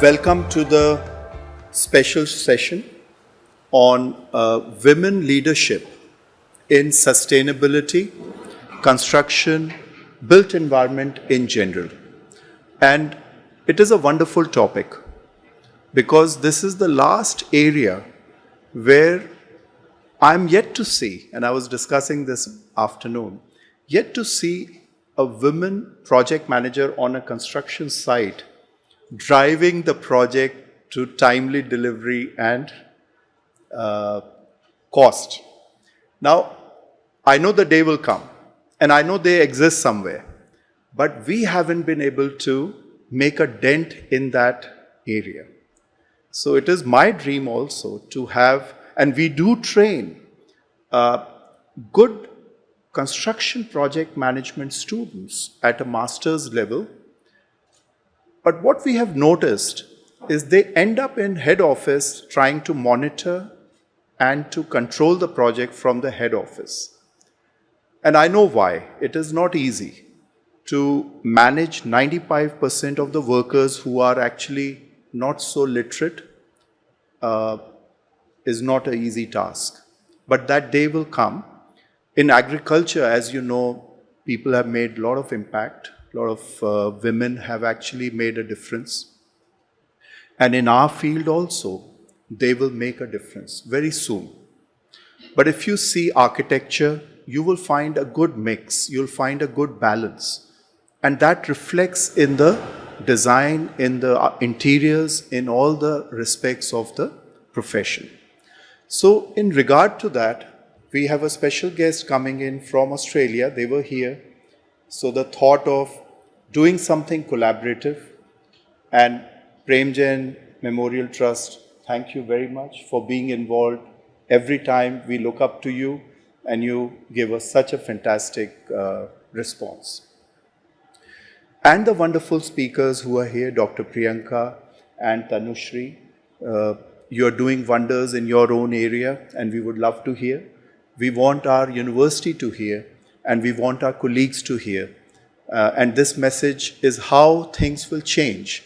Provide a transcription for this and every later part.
Welcome to the special session on women leadership in sustainability, construction, built environment in general. And it is a wonderful topic because this is the last area where I'm yet to see, and I was discussing this afternoon, yet to see a women project manager on a construction site driving the project to timely delivery and cost. Now, I know the day will come, and I know they exist somewhere, but we haven't been able to make a dent in that area. So it is my dream also to have, and we do train good construction project management students at a master's level. But what we have noticed is they end up in head office trying to monitor and to control the project from the head office. And I know why. It is not easy to manage 95% of the workers who are actually not so literate. Is not an easy task. But that day will come. In agriculture, as you know, people have made a lot of impact. A lot of women have actually made a difference. And in our field also, they will make a difference very soon. But if you see architecture, you will find a good mix. You'll find a good balance. And that reflects in the design, in the interiors, in all the respects of the profession. So in regard to that, we have a special guest coming in from Australia. They were here. So the thought of doing something collaborative, and Prem Jain Memorial Trust, thank you very much for being involved. Every time we look up to you and you give us such a fantastic response. And the wonderful speakers who are here, Dr. Priyanka and Tanushri, you are doing wonders in your own area and we would love to hear. We want our university to hear and we want our colleagues to hear. And this message is how things will change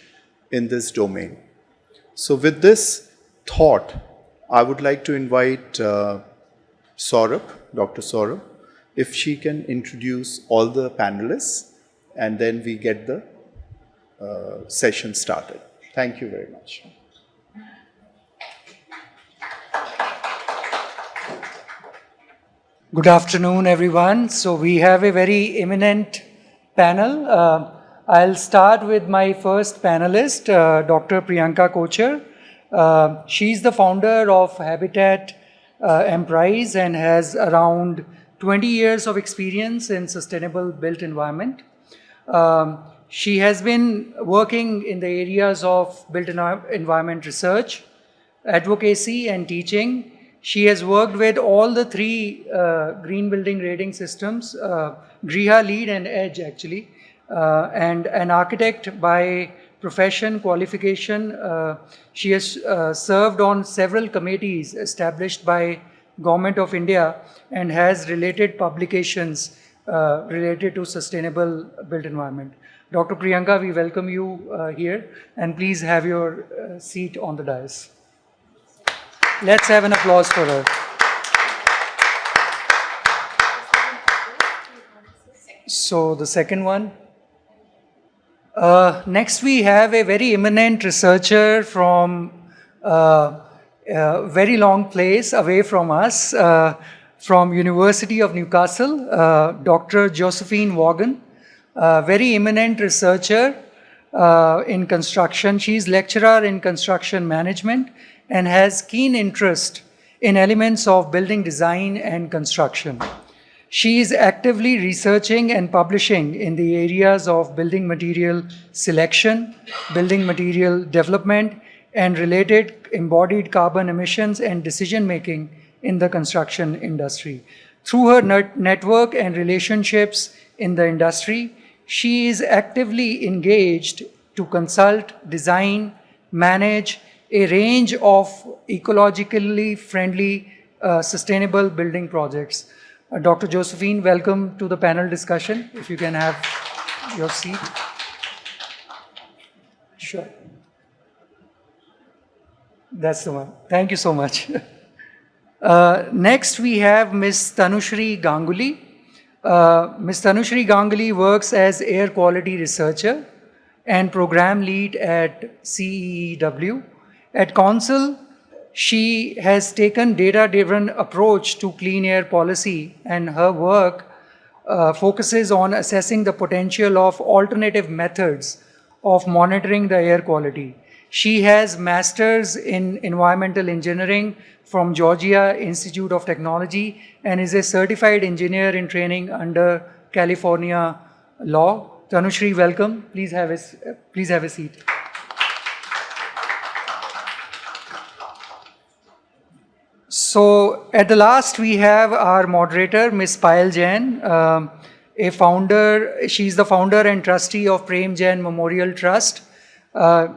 in this domain. So with this thought, I would like to invite Saurabh, Dr. Saurabh, if she can introduce all the panelists and then we get the session started. Thank you very much. Good afternoon, everyone. So we have a very eminent panel. I'll start with my first panelist, Dr. Priyanka Kochar. She's the founder of Habitat Emprise and has around 20 years of experience in sustainable built environment. She has been working in the areas of built environment research, advocacy, and teaching. She has worked with all the three green building rating systems, GRIHA, LEED, and EDGE actually, and an architect by profession, qualification. She has served on several committees established by Government of India and has related publications related to sustainable built environment. Dr. Priyanka, we welcome you here, and please have your seat on the dais. Let's have an applause for her. So the second one. Next we have a very eminent researcher from a very long place away from us, from University of Newcastle, Dr. Josephine Vaughan, very eminent researcher in construction. She's lecturer in construction management and has keen interest in elements of building design and construction. She is actively researching and publishing in the areas of building material selection, building material development, and related embodied carbon emissions and decision-making in the construction industry. Through her network and relationships in the industry, she is actively engaged to consult, design, manage a range of ecologically friendly, sustainable building projects. Dr. Josephine, welcome to the panel discussion. If you can have your seat. Sure. That's the one. Thank you so much. Next, we have Ms. Tanushri Ganguly. Ms. Tanushri Ganguly works as air quality researcher and program lead at CEEW. At Council, she has taken data-driven approach to clean air policy, and her work focuses on assessing the potential of alternative methods of monitoring the air quality. She has masters in environmental engineering from Georgia Institute of Technology and is a certified engineer in training under California law. Tanushri, welcome. Please have a seat. So at the last, we have our moderator, Ms. Payal Jain, a founder. She's the founder and trustee of Prem Jain Memorial Trust.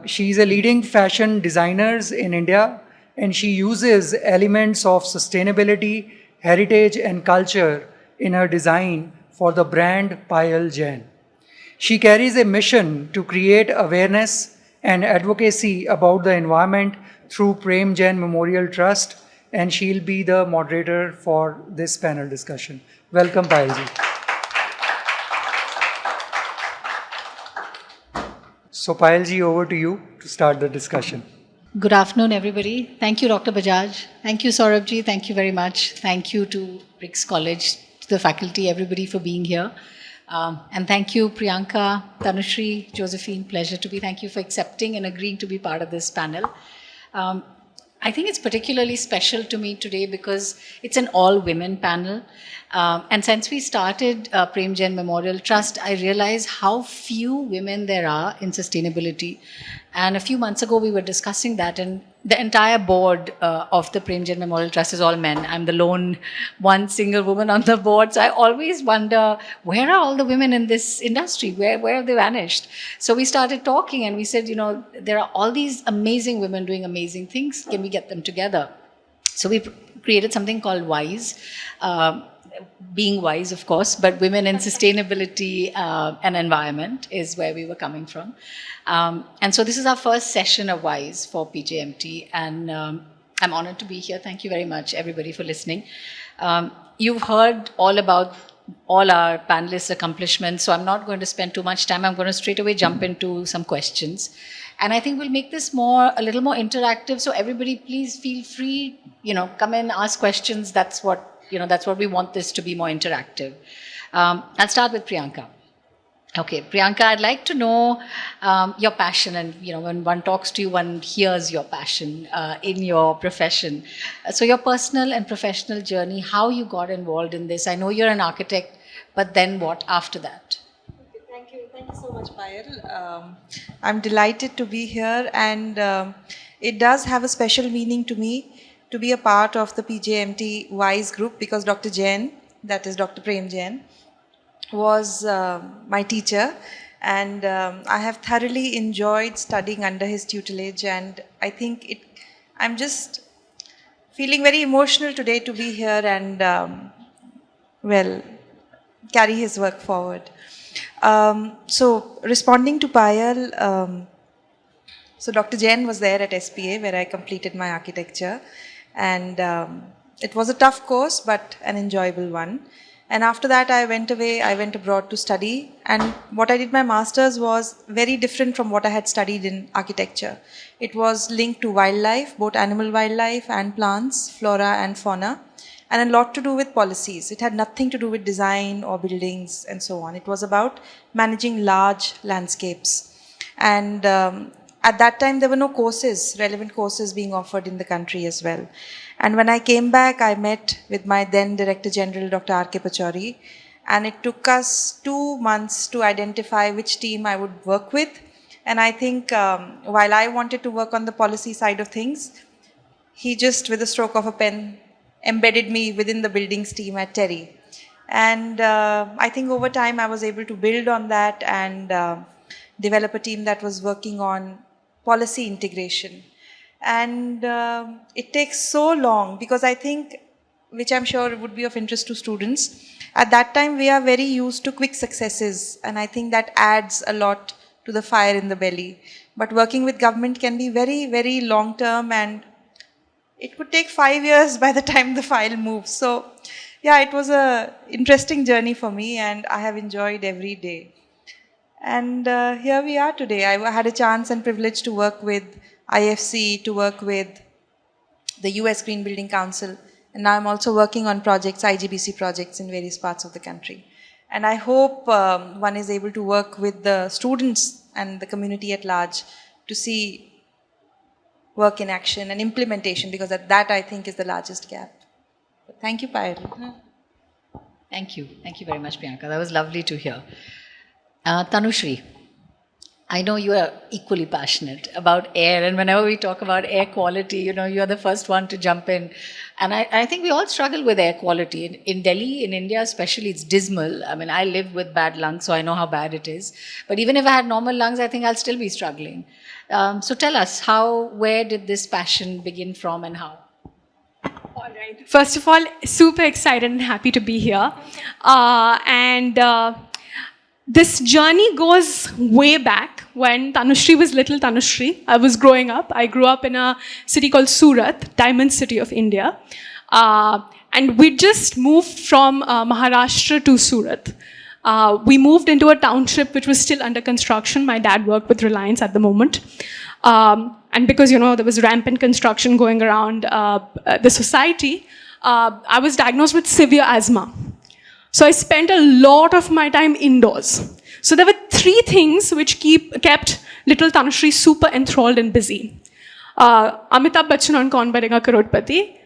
She's a leading fashion designer in India, and she uses elements of sustainability, heritage, and culture in her design for the brand Payal Jain. She carries a mission to create awareness and advocacy about the environment through Prem Jain Memorial Trust, and she'll be the moderator for this panel discussion. Welcome, Payalji. So, Payalji, over to you to start the discussion. Good afternoon, everybody. Thank you, Dr. Bajaj. Thank you, Saurabhji. Thank you very much. Thank you to Briggs College, to the faculty, everybody for being here. And thank you, Priyanka, Tanushri, Josephine. Pleasure to be. Thank you for accepting and agreeing to be part of this panel. I think it's particularly special to me today because it's an all-women panel. And since we started Prem Jain Memorial Trust, I realized how few women there are in sustainability. And a few months ago, we were discussing that, and the entire board of the Prem Jain Memorial Trust is all men. I'm the lone one single woman on the board. So I always wonder, where are all the women in this industry? Where have they vanished? So we started talking and we said, you know, there are all these amazing women doing amazing things. Can we get them together? So we created something called WISE. Being wise, of course, but women in sustainability and environment is where we were coming from. And so this is our first session of WISE for PJMT, and I'm honored to be here. Thank you very much, everybody, for listening. You've heard all about all our panelists' accomplishments, so I'm not going to spend too much time. I'm going to straight away jump into some questions. And I think we'll make this a little more interactive, so everybody please feel free, come in, ask questions. That's what we want this to be, more interactive. I'll start with Priyanka. Okay, Priyanka, I'd like to know your passion, and when one talks to you, one hears your passion in your profession. So your personal and professional journey, how you got involved in this. I know you're an architect, but then what after that? Okay, thank you so much, Payal. I'm delighted to be here, and it does have a special meaning to me to be a part of the PJMT WISE group, because Dr. Jain, that is Dr. Prem Jain, was my teacher, and I have thoroughly enjoyed studying under his tutelage, and I think I'm just feeling very emotional today to be here and carry his work forward. So responding to Payal, so Dr. Jain was there at SPA where I completed my architecture, and it was a tough course but an enjoyable one. And after that I went abroad to study, and what I did my master's was very different from what I had studied in architecture. It was linked to wildlife, both animal wildlife and plants, flora and fauna, and a lot to do with policies. It had nothing to do with design or buildings and so on. It was about managing large landscapes. And at that time, there were no relevant courses being offered in the country as well. And when I came back, I met with my then Director General, Dr. R.K. Pachauri, and it took us 2 months to identify which team I would work with. And I think while I wanted to work on the policy side of things, he just, with a stroke of a pen, embedded me within the buildings team at Terry. And I think over time, I was able to build on that and develop a team that was working on policy integration. And it takes so long, because I think, which I'm sure would be of interest to students, at that time we are very used to quick successes, and I think that adds a lot to the fire in the belly. But working with government can be very, very long term, and it could take 5 years by the time the file moves. So yeah, it was a interesting journey for me, and I have enjoyed every day. And here we are today. I had a chance and privilege to work with IFC, to work with the US Green Building Council, and now I'm also working on projects, IGBC projects in various parts of the country. And I hope one is able to work with the students and the community at large to see work in action and implementation, because that I think is the largest gap. Thank you, Payal. Thank you. Thank you very much, Priyanka. That was lovely to hear. Tanushri, I know you are equally passionate about air, and whenever we talk about air quality, you're the first one to jump in. And I think we all struggle with air quality. In Delhi, in India especially, it's dismal. I mean, I live with bad lungs, so I know how bad it is. But even if I had normal lungs, I think I'll still be struggling. So tell us, where did this passion begin from and how? All right. First of all, super excited and happy to be here. This journey goes way back when Tanushri was little Tanushri. I was growing up. I grew up in a city called Surat, Diamond City of India. And we just moved from Maharashtra to Surat. We moved into a township which was still under construction. My dad worked with Reliance at the moment. And because, there was rampant construction going around the society, I was diagnosed with severe asthma. So I spent a lot of my time indoors. So there were 3 things which kept little Tanushri super enthralled and busy. Amitabh Bachchan on Kaun Banega Crorepati,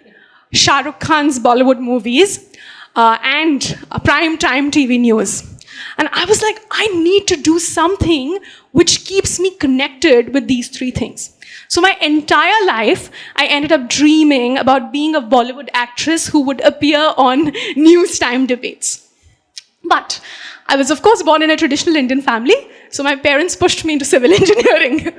Shah Rukh Khan's Bollywood movies, and prime time TV news. And I was like, I need to do something which keeps me connected with these 3 things. So my entire life, I ended up dreaming about being a Bollywood actress who would appear on news time debates. But I was, of course, born in a traditional Indian family, so my parents pushed me into civil engineering.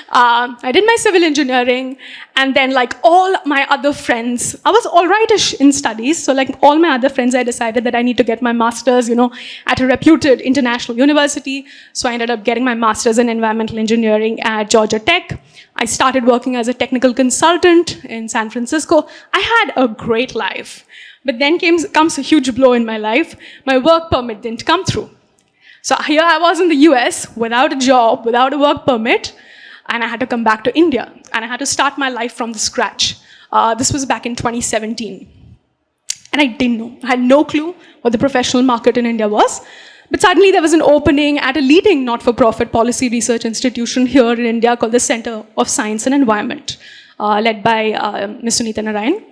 I did my civil engineering, and then like all my other friends, I was all rightish in studies, so like all my other friends, I decided that I need to get my master's, at a reputed international university. So I ended up getting my master's in environmental engineering at Georgia Tech. I started working as a technical consultant in San Francisco. I had a great life, but then comes a huge blow in my life. My work permit didn't come through. So here I was in the US without a job, without a work permit, and I had to come back to India, and I had to start my life from the scratch. This was back in 2017. And I didn't know. I had no clue what the professional market in India was. But suddenly there was an opening at a leading not-for-profit policy research institution here in India called the Center of Science and Environment, led by Ms. Sunita Narayan.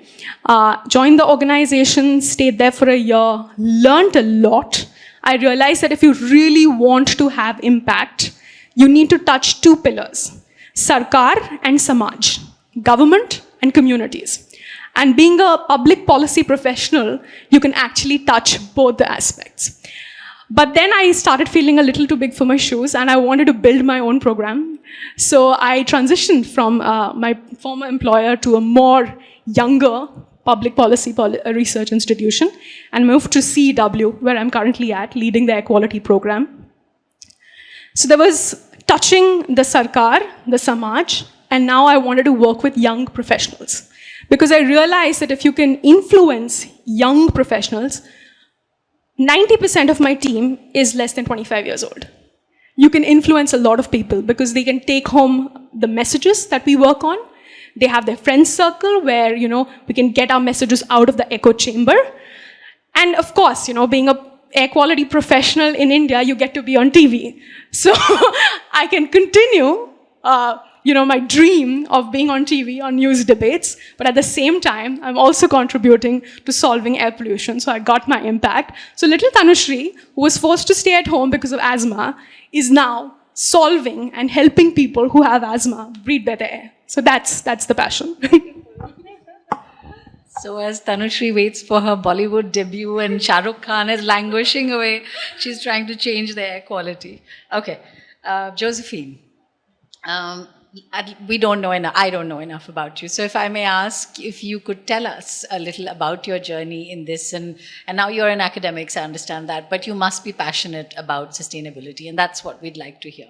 Joined the organization, stayed there for a year, learned a lot. I realized that if you really want to have impact, you need to touch 2 pillars, Sarkar and Samaj, government and communities. And being a public policy professional, you can actually touch both the aspects. But then I started feeling a little too big for my shoes, and I wanted to build my own program. So I transitioned from my former employer to a more younger public policy research institution and moved to CEW, where I'm currently at, leading the equality program. So there was touching the Sarkar, the Samaj, and now I wanted to work with young professionals. Because I realized that if you can influence young professionals, 90% of my team is less than 25 years old. You can influence a lot of people because they can take home the messages that we work on. They have their friend circle where, we can get our messages out of the echo chamber. And of course, being a air quality professional in India, you get to be on TV. So I can continue, my dream of being on TV on news debates, but at the same time, I'm also contributing to solving air pollution. So I got my impact. So little Tanushri, who was forced to stay at home because of asthma, is now solving and helping people who have asthma breathe better air. So that's the passion. So as Tanushri waits for her Bollywood debut and Shah Rukh Khan is languishing away, she's trying to change the air quality. Okay, Josephine, we don't know enough. I don't know enough about you. So if I may ask, if you could tell us a little about your journey in this, and now you're in academics, I understand that, but you must be passionate about sustainability, and that's what we'd like to hear.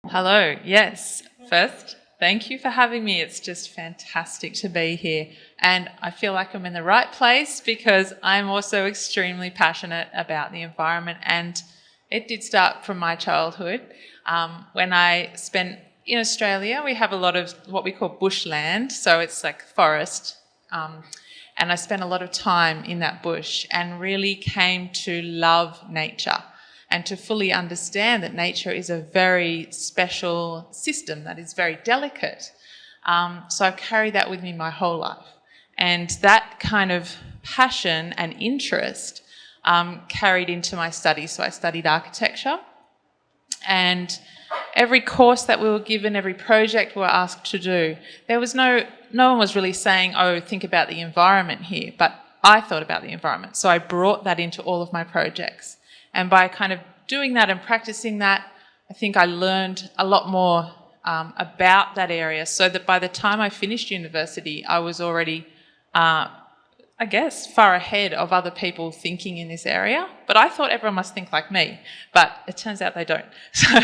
Hello, yes. First, thank you for having me. It's just fantastic to be here. And I feel like I'm in the right place because I'm also extremely passionate about the environment. And it did start from my childhood. When I spent in Australia, we have a lot of what we call bushland. So it's like forest. And I spent a lot of time in that bush and really came to love nature and to fully understand that nature is a very special system that is very delicate. So I've carried that with me my whole life. And that kind of passion and interest carried into my studies. So I studied architecture, and every course that we were given, every project we were asked to do, there was no one was really saying, oh, think about the environment here, but I thought about the environment. So I brought that into all of my projects. And by kind of doing that and practicing that, I think I learned a lot more about that area, so that by the time I finished university, I was already, I guess, far ahead of other people thinking in this area. But I thought everyone must think like me, but it turns out they don't. So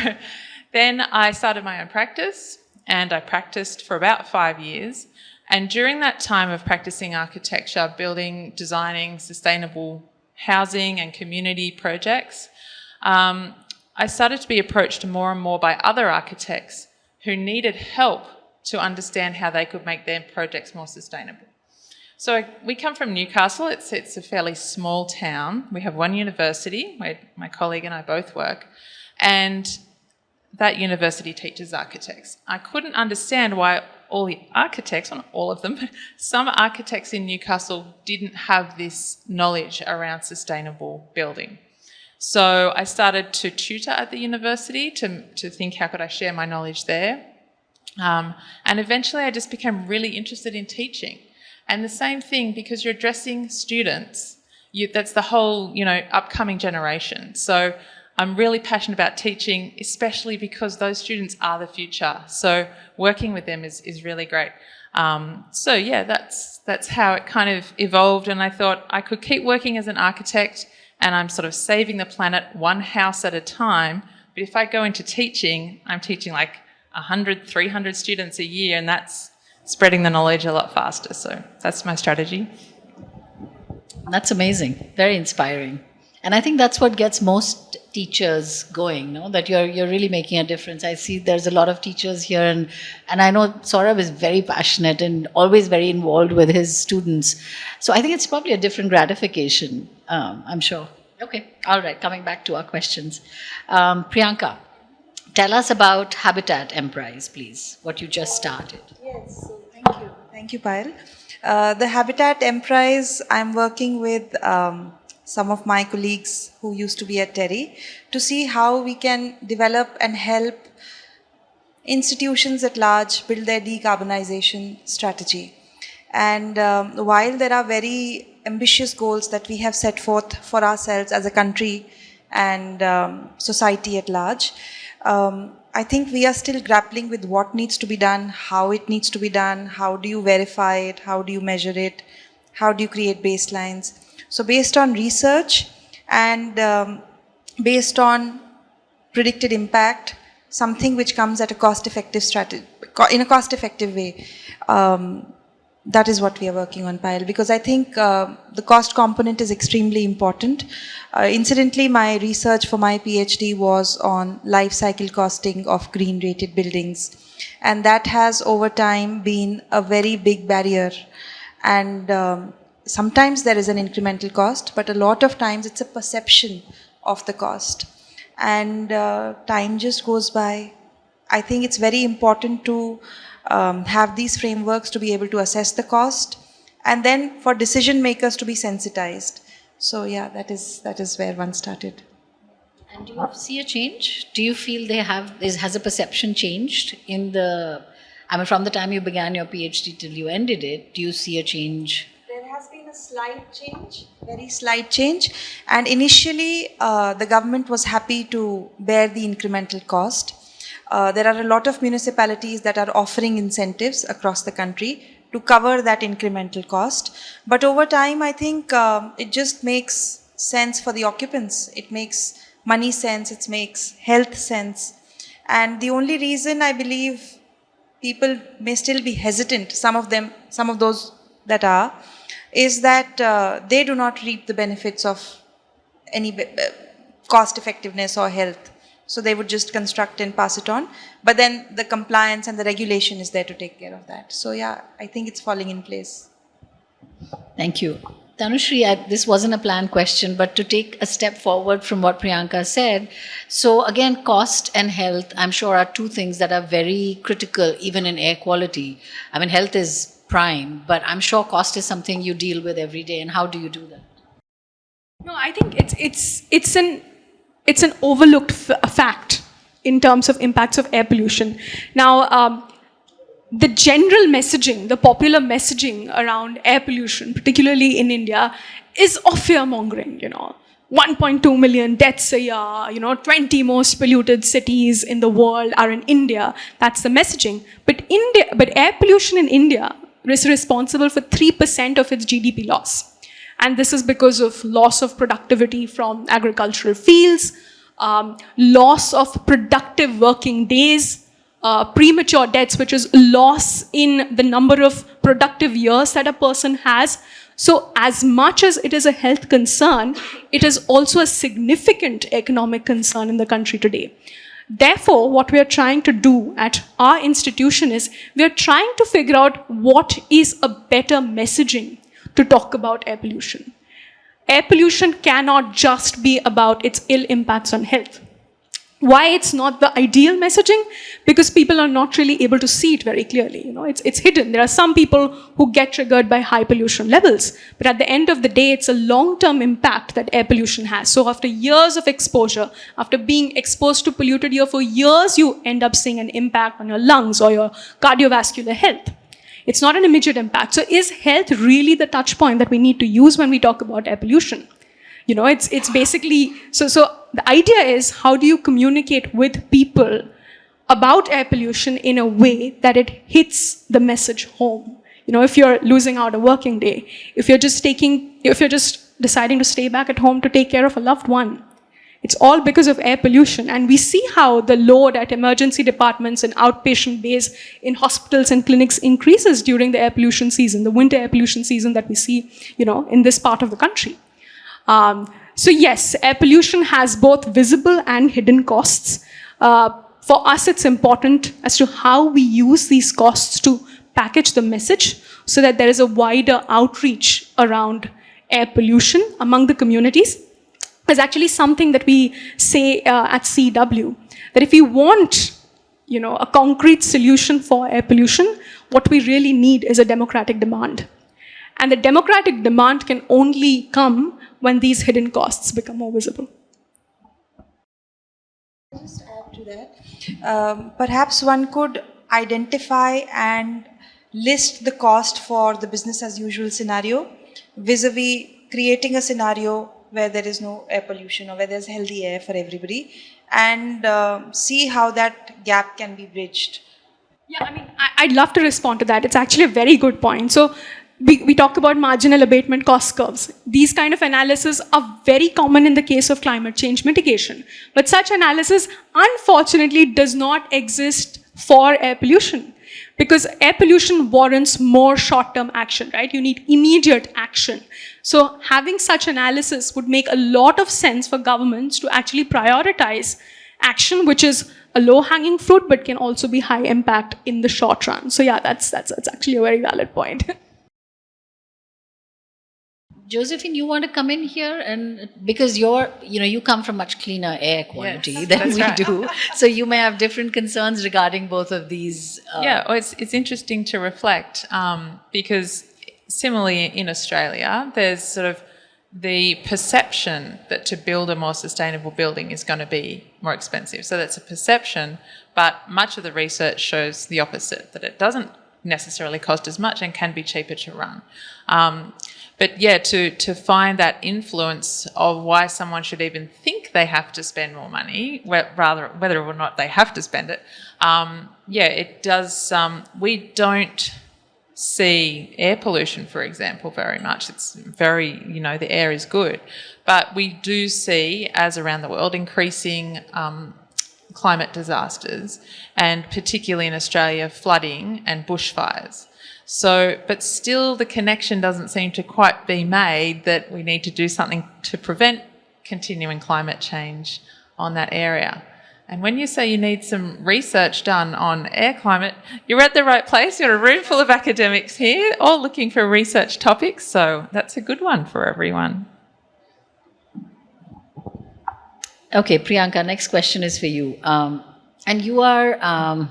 then I started my own practice, and I practiced for about 5 years. And during that time of practicing architecture, building, designing sustainable housing and community projects, I started to be approached more and more by other architects who needed help to understand how they could make their projects more sustainable. So we come from Newcastle. It's a fairly small town. We have one university where my colleague and I both work, and that university teaches architects. I couldn't understand why all the architects, not all of them, but some architects in Newcastle didn't have this knowledge around sustainable building. So I started to tutor at the university to think, how could I share my knowledge there? And eventually I just became really interested in teaching. And the same thing, because you're addressing students, that's the whole, upcoming generation. So I'm really passionate about teaching, especially because those students are the future. So working with them is really great. So yeah, that's how it kind of evolved. And I thought I could keep working as an architect, and I'm sort of saving the planet one house at a time. But if I go into teaching, I'm teaching like 100, 300 students a year, and that's spreading the knowledge a lot faster. So that's my strategy. That's amazing. Very inspiring. And I think that's what gets most teachers going, no? That you're really making a difference. I see there's a lot of teachers here, and I know Saurabh is very passionate and always very involved with his students. So I think it's probably a different gratification, I'm sure. Okay, all right, coming back to our questions. Priyanka, tell us about Habitat Emprise, please, what you just started. Yes, so thank you. Thank you, Payal. The Habitat Emprise, I'm working with some of my colleagues who used to be at TERI to see how we can develop and help institutions at large build their decarbonization strategy. And while there are very ambitious goals that we have set forth for ourselves as a country and society at large, I think we are still grappling with what needs to be done, how it needs to be done, how do you verify it, how do you measure it, how do you create baselines. So based on research and based on predicted impact, something which comes at a cost-effective strategy, in a cost-effective way, that is what we are working on, Payal, because I think the cost component is extremely important. Incidentally, my research for my PhD was on life cycle costing of green rated buildings, and that has over time been a very big barrier. And sometimes there is an incremental cost, but a lot of times it's a perception of the cost. And time just goes by. I think it's very important to have these frameworks to be able to assess the cost, and then for decision makers to be sensitized. So yeah, that is where one started. And do you see a change? Do you feel has a perception changed from the time you began your PhD till you ended it? Do you see a change? There has been a slight change, very slight change. And initially, the government was happy to bear the incremental cost. There are a lot of municipalities that are offering incentives across the country to cover that incremental cost. But over time, I think it just makes sense for the occupants. It makes money sense, it makes health sense. And the only reason I believe people may still be hesitant, some of those that are, is that they do not reap the benefits of any cost effectiveness or health. So they would just construct and pass it on. But then the compliance and the regulation is there to take care of that. So yeah, I think it's falling in place. Thank you. Tanushri, this wasn't a planned question, but to take a step forward from what Priyanka said. So again, cost and health, I'm sure, are two things that are very critical, even in air quality. I mean, health is prime, but I'm sure cost is something you deal with every day. And how do you do that? No, I think it's an overlooked fact in terms of impacts of air pollution. Now, the general messaging, the popular messaging around air pollution, particularly in India, is of fear-mongering, 1.2 million deaths a year, 20 most polluted cities in the world are in India. That's the messaging. But air pollution in India is responsible for 3% of its GDP loss. And this is because of loss of productivity from agricultural fields, loss of productive working days, premature deaths, which is loss in the number of productive years that a person has. So as much as it is a health concern, it is also a significant economic concern in the country today. Therefore, what we are trying to do at our institution is we are trying to figure out what is a better messaging to talk about air pollution. Air pollution cannot just be about its ill impacts on health. Why it's not the ideal messaging? Because people are not really able to see it very clearly. It's hidden. There are some people who get triggered by high pollution levels, but at the end of the day, it's a long-term impact that air pollution has. So after years of exposure, after being exposed to polluted air for years, you end up seeing an impact on your lungs or your cardiovascular health. It's not an immediate impact. So is health really the touch point that we need to use when we talk about air pollution? It's basically, so the idea is, how do you communicate with people about air pollution in a way that it hits the message home? If you're losing out a working day, if you're just deciding to stay back at home to take care of a loved one, it's all because of air pollution. And we see how the load at emergency departments and outpatient bays in hospitals and clinics increases during the air pollution season, the winter air pollution season that we see, in this part of the country. So yes, air pollution has both visible and hidden costs. For us, it's important as to how we use these costs to package the message so that there is a wider outreach around air pollution among the communities. There's actually something that we say at CW, that if we want, a concrete solution for air pollution, what we really need is a democratic demand. And the democratic demand can only come when these hidden costs become more visible. Just add to that, perhaps one could identify and list the cost for the business as usual scenario vis-a-vis creating a scenario where there is no air pollution or where there's healthy air for everybody, and see how that gap can be bridged. Yeah, I'd love to respond to that. It's actually a very good point. So we talk about marginal abatement cost curves. These kind of analyses are very common in the case of climate change mitigation. But such analysis, unfortunately, does not exist for air pollution, because air pollution warrants more short-term action, right? You need immediate action. So having such analysis would make a lot of sense for governments to actually prioritize action, which is a low-hanging fruit, but can also be high impact in the short run. So yeah, that's actually a very valid point. Josephine, you want to come in here, and because you come from much cleaner air quality than we do, so you may have different concerns regarding both of these. It's interesting to reflect because similarly in Australia, there's sort of the perception that to build a more sustainable building is going to be more expensive. So that's a perception, but much of the research shows the opposite, that it doesn't necessarily cost as much and can be cheaper to run. But yeah, to find that influence of why someone should even think they have to spend more money, whether or not they have to spend it, it does. We don't see air pollution, for example, very much. It's very, the air is good. But we do see, as around the world, increasing climate disasters, and particularly in Australia, flooding and bushfires. So, but still the connection doesn't seem to quite be made that we need to do something to prevent continuing climate change on that area. And when you say you need some research done on air climate, you're at the right place. You've got a room full of academics here, all looking for research topics, so that's a good one for everyone. Okay, Priyanka, next question is for you. And you are,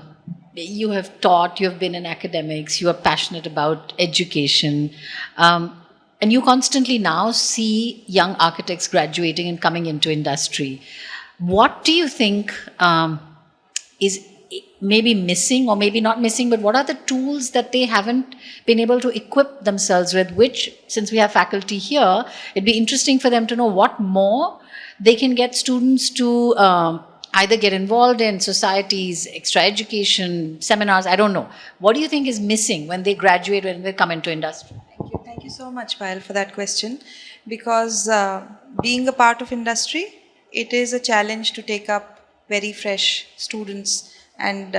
you have taught, you have been in academics, you are passionate about education, and you constantly now see young architects graduating and coming into industry. What do you think is maybe missing, or maybe not missing, but what are the tools that they haven't been able to equip themselves with, which, since we have faculty here, it'd be interesting for them to know what more they can get students to either get involved in societies, extra education, seminars, I don't know. What do you think is missing when they graduate, when they come into industry? Thank you so much, Payal, for that question. Because being a part of industry, it is a challenge to take up very fresh students and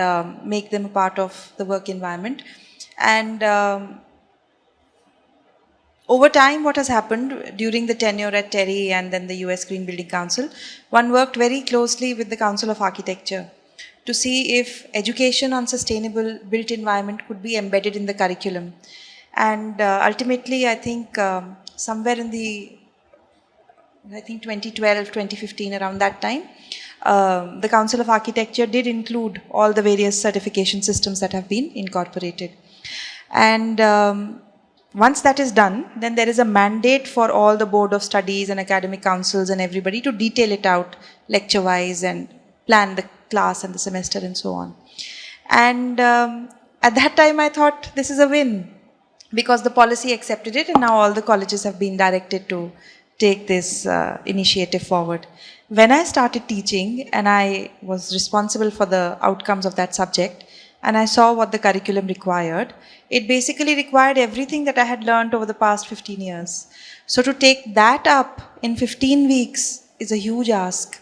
make them a part of the work environment. And over time, what has happened during the tenure at TERI and then the US Green Building Council, one worked very closely with the Council of Architecture to see if education on sustainable built environment could be embedded in the curriculum. And ultimately, I think somewhere in the 2012, 2015, around that time, the Council of Architecture did include all the various certification systems that have been incorporated. And once that is done, then there is a mandate for all the board of studies and academic councils and everybody to detail it out lecture-wise and plan the class and the semester and so on. And at that time, I thought this is a win because the policy accepted it, and now all the colleges have been directed to take this initiative forward. When I started teaching and I was responsible for the outcomes of that subject, and I saw what the curriculum required, it basically required everything that I had learned over the past 15 years. So to take that up in 15 weeks is a huge ask.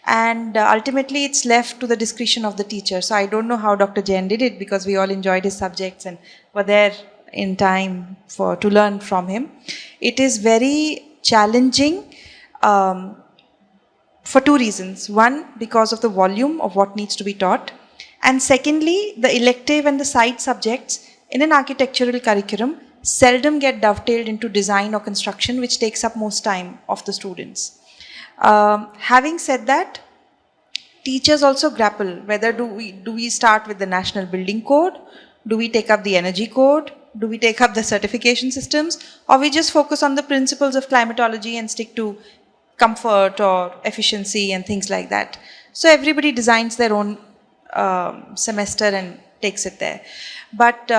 And ultimately it's left to the discretion of the teacher. So I don't know how Dr. Jain did it, because we all enjoyed his subjects and were there in time to learn from him. It is very challenging for two reasons. One, because of the volume of what needs to be taught. And secondly, the elective and the side subjects in an architectural curriculum seldom get dovetailed into design or construction, which takes up most time of the students. Having said that, teachers also grapple whether do we start with the National Building Code, do we take up the Energy Code, do we take up the certification systems, or we just focus on the principles of climatology and stick to comfort or efficiency and things like that. So everybody designs their own semester and takes it there. But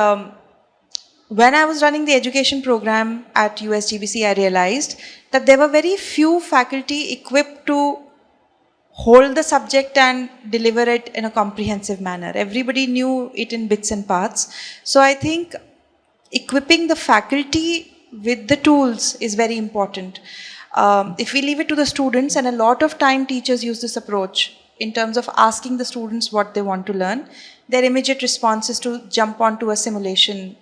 when I was running the education program at USGBC, I realized that there were very few faculty equipped to hold the subject and deliver it in a comprehensive manner. Everybody knew it in bits and parts. So I think equipping the faculty with the tools is very important. If we leave it to the students, and a lot of time teachers use this approach in terms of asking the students what they want to learn, their immediate response is to jump onto a simulation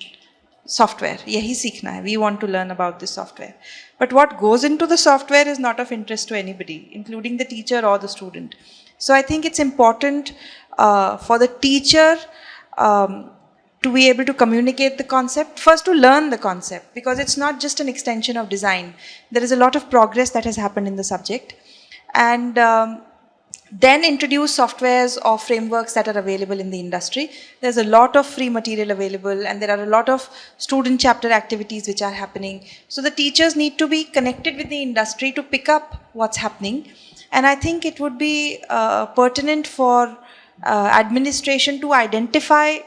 software. Yahi seekhna hai, we want to learn about this software. But what goes into the software is not of interest to anybody, including the teacher or the student. So I think it's important for the teacher to be able to communicate the concept, first to learn the concept, because it's not just an extension of design. There is a lot of progress that has happened in the subject. And then introduce softwares or frameworks that are available in the industry. There's a lot of free material available, and there are a lot of student chapter activities which are happening. So the teachers need to be connected with the industry to pick up what's happening. And I think it would be pertinent for administration to identify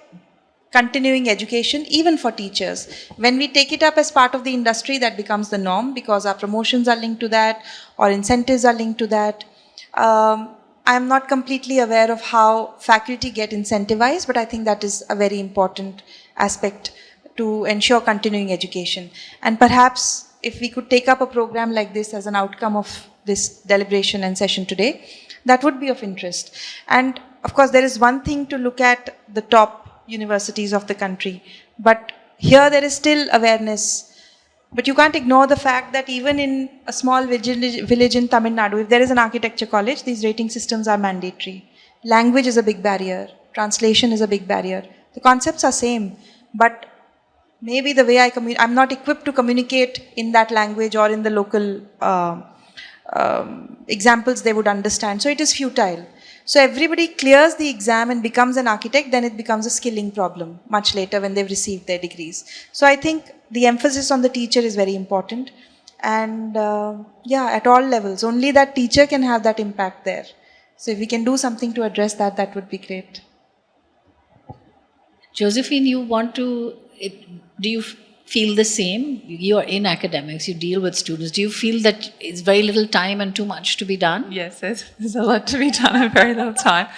continuing education, even for teachers. When we take it up as part of the industry, that becomes the norm, because our promotions are linked to that, or incentives are linked to that. I'm not completely aware of how faculty get incentivized, but I think that is a very important aspect to ensure continuing education. And perhaps if we could take up a program like this as an outcome of this deliberation and session today, that would be of interest. And of course, there is one thing to look at the top universities of the country, but here there is still awareness. But you can't ignore the fact that even in a small village in Tamil Nadu, if there is an architecture college, these rating systems are mandatory. Language is a big barrier. Translation is a big barrier. The concepts are same, but maybe the way I'm not equipped to communicate in that language or in the local examples they would understand. So it is futile. So everybody clears the exam and becomes an architect, then it becomes a skilling problem much later when they've received their degrees. So I think the emphasis on the teacher is very important. And yeah, at all levels, only that teacher can have that impact there. So if we can do something to address that, that would be great. Josephine, do you feel the same? You are in academics, you deal with students. Do you feel that it's very little time and too much to be done? Yes, there's a lot to be done in very little time.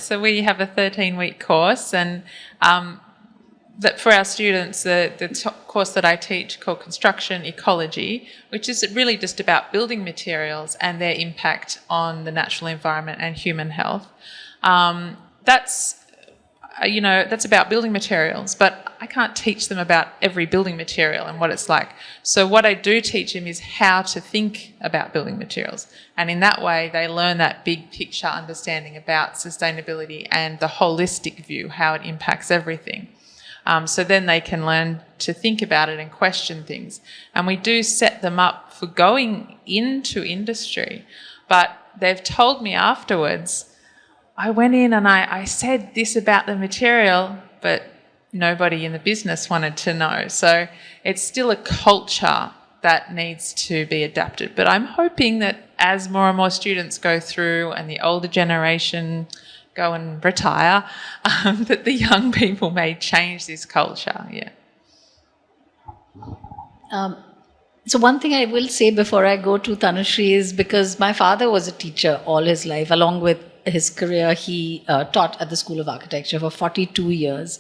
So we have a 13-week course, and that for our students, the course that I teach called Construction Ecology, which is really just about building materials and their impact on the natural environment and human health. That's about building materials, but I can't teach them about every building material and what it's like. So what I do teach them is how to think about building materials. And in that way, they learn that big picture understanding about sustainability and the holistic view, how it impacts everything. So then they can learn to think about it and question things. And we do set them up for going into industry. But they've told me afterwards, I went in and I said this about the material, but nobody in the business wanted to know. So it's still a culture that needs to be adapted. But I'm hoping that as more and more students go through and the older generation go and retire, that the young people may change this culture. Yeah. So one thing I will say before I go to Tanushree is, because my father was a teacher all his life, along with his career, he taught at the School of Architecture for 42 years.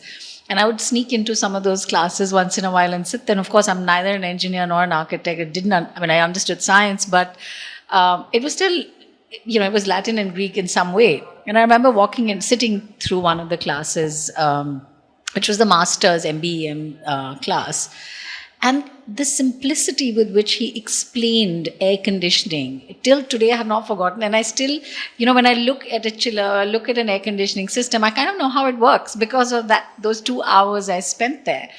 And I would sneak into some of those classes once in a while and sit there. And of course, I'm neither an engineer nor an architect. I understood science, but it was still, it was Latin and Greek in some way. And I remember walking and sitting through one of the classes, which was the master's MBEM class. And the simplicity with which he explained air conditioning, till today I have not forgotten. And I still, when I look at a chiller, look at an air conditioning system, I kind of know how it works because of those 2 hours I spent there.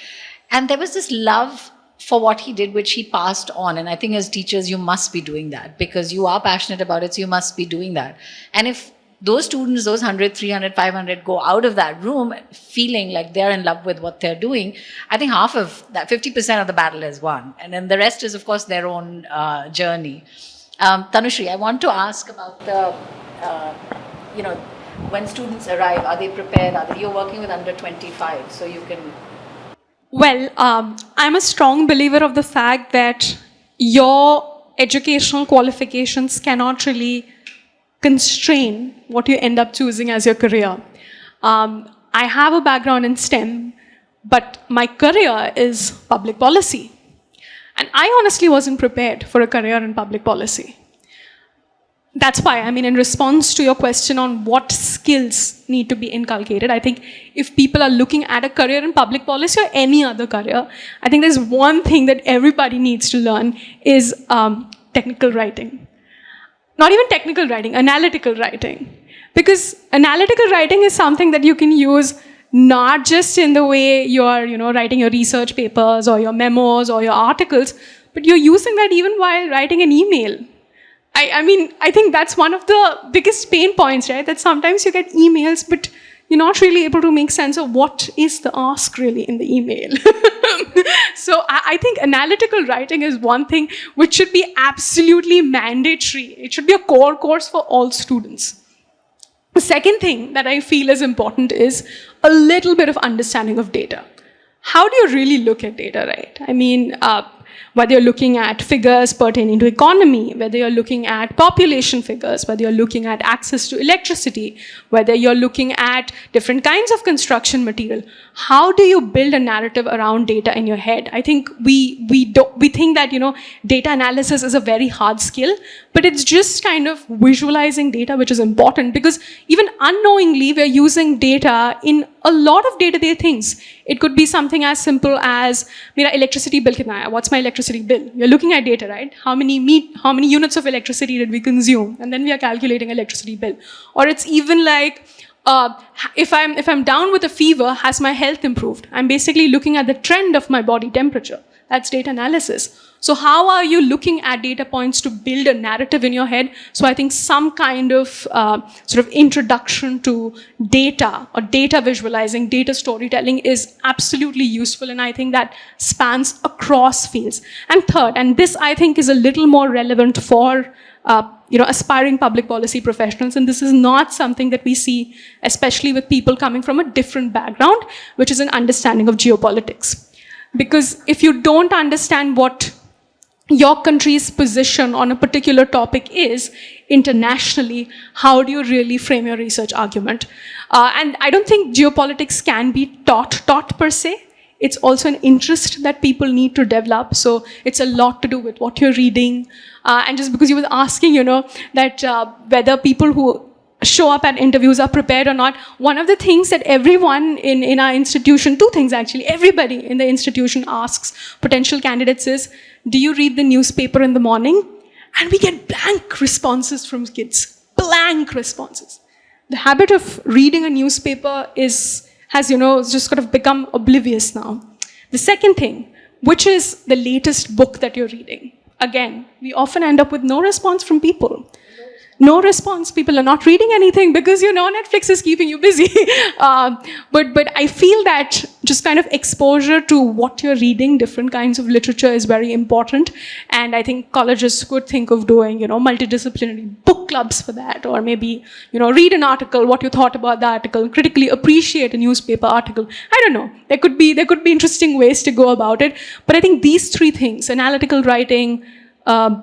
And there was this love for what he did, which he passed on. And I think as teachers, you must be doing that because you are passionate about it, so you must be doing that. And if those students, those 100, 300, 500 go out of that room feeling like they're in love with what they're doing, I think half of that, 50% of the battle is won. And then the rest is, of course, their own journey. Tanushree, I want to ask about the, when students arrive, are they prepared? You're working with under 25, so you can... Well, I'm a strong believer of the fact that your educational qualifications cannot really constrain what you end up choosing as your career. I have a background in STEM, but my career is public policy. And I honestly wasn't prepared for a career in public policy. That's why, in response to your question on what skills need to be inculcated, I think if people are looking at a career in public policy or any other career, I think there's one thing that everybody needs to learn is technical writing. Not even technical writing, analytical writing. Because analytical writing is something that you can use not just in the way you're, writing your research papers or your memos or your articles, but you're using that even while writing an email. I think that's one of the biggest pain points, right? That sometimes you get emails, but you're not really able to make sense of what is the ask really in the email. So I think analytical writing is one thing which should be absolutely mandatory. It should be a core course for all students. The second thing that I feel is important is a little bit of understanding of data. How do you really look at data, right? whether you're looking at figures pertaining to economy, whether you're looking at population figures, whether you're looking at access to electricity, whether you're looking at different kinds of construction material, how do you build a narrative around data in your head? I think we think that, data analysis is a very hard skill, but it's just kind of visualizing data, which is important, because even unknowingly, we're using data in a lot of day-to-day things. It could be something as simple as, mera electricity bill kitna hai? What's my electricity bill? You're looking at data, right? How many units of electricity did we consume? And then we are calculating electricity bill. Or it's even like, if I'm down with a fever, has my health improved? I'm basically looking at the trend of my body temperature. That's data analysis. So how are you looking at data points to build a narrative in your head? So I think some kind of sort of introduction to data or data visualizing, data storytelling is absolutely useful, and I think that spans across fields. And third, and this I think is a little more relevant for aspiring public policy professionals, and this is not something that we see, especially with people coming from a different background, which is an understanding of geopolitics. Because if you don't understand what your country's position on a particular topic is internationally, how do you really frame your research argument? And I don't think geopolitics can be taught per se. It's also an interest that people need to develop. So it's a lot to do with what you're reading. And just because you were asking, that whether people who show up at interviews are prepared or not, one of the things that everyone in our institution, two things actually, everybody in the institution asks potential candidates is, do you read the newspaper in the morning? And we get blank responses from kids, blank responses. The habit of reading a newspaper has just sort of become oblivious now. The second thing, which is the latest book that you're reading? Again, we often end up with no response from people. No response. People are not reading anything because, Netflix is keeping you busy. But I feel that just kind of exposure to what you're reading, different kinds of literature is very important. And I think colleges could think of doing, multidisciplinary book clubs for that. Or maybe, read an article, what you thought about the article, critically appreciate a newspaper article. I don't know. There could be interesting ways to go about it. But I think these three things, analytical writing,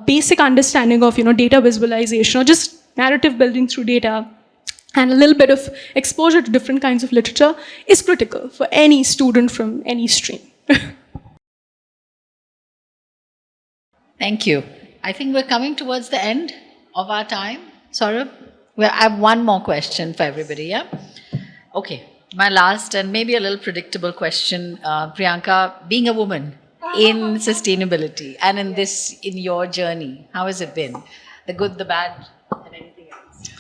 basic understanding of data visualization or just narrative building through data, and a little bit of exposure to different kinds of literature is critical for any student from any stream. Thank you. I think we're coming towards the end of our time. Saurabh, I have one more question for everybody, yeah? Okay, my last and maybe a little predictable question. Priyanka, being a woman in sustainability and in your journey, how has it been? The good, the bad, and anything else?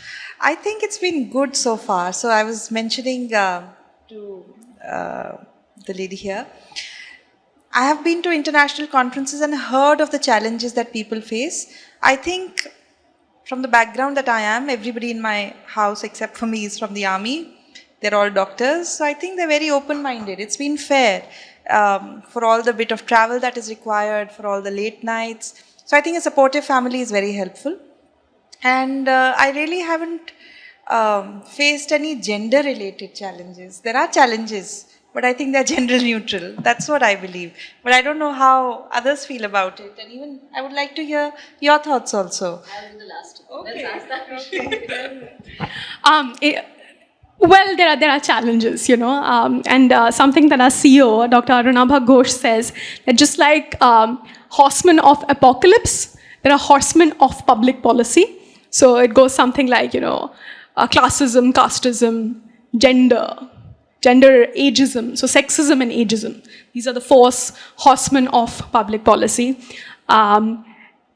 I think it's been good so far. So I was mentioning to the lady here, I have been to international conferences and heard of the challenges that people face. I think from the background that I am, everybody in my house except for me is from the army. They're all doctors. So I think they're very open-minded. It's been fair. For all the bit of travel that is required, for all the late nights. So I think a supportive family is very helpful. And I really haven't faced any gender-related challenges. There are challenges, but I think they're gender neutral. That's what I believe. But I don't know how others feel about it. And even I would like to hear your thoughts also. I'll do the last one. Okay. Let's ask that question. Well, there are challenges, and something that our CEO, Dr. Arunabha Ghosh, says that just like horsemen of apocalypse, there are horsemen of public policy. So it goes something like, classism, casteism, gender, ageism, so sexism and ageism. These are the four horsemen of public policy.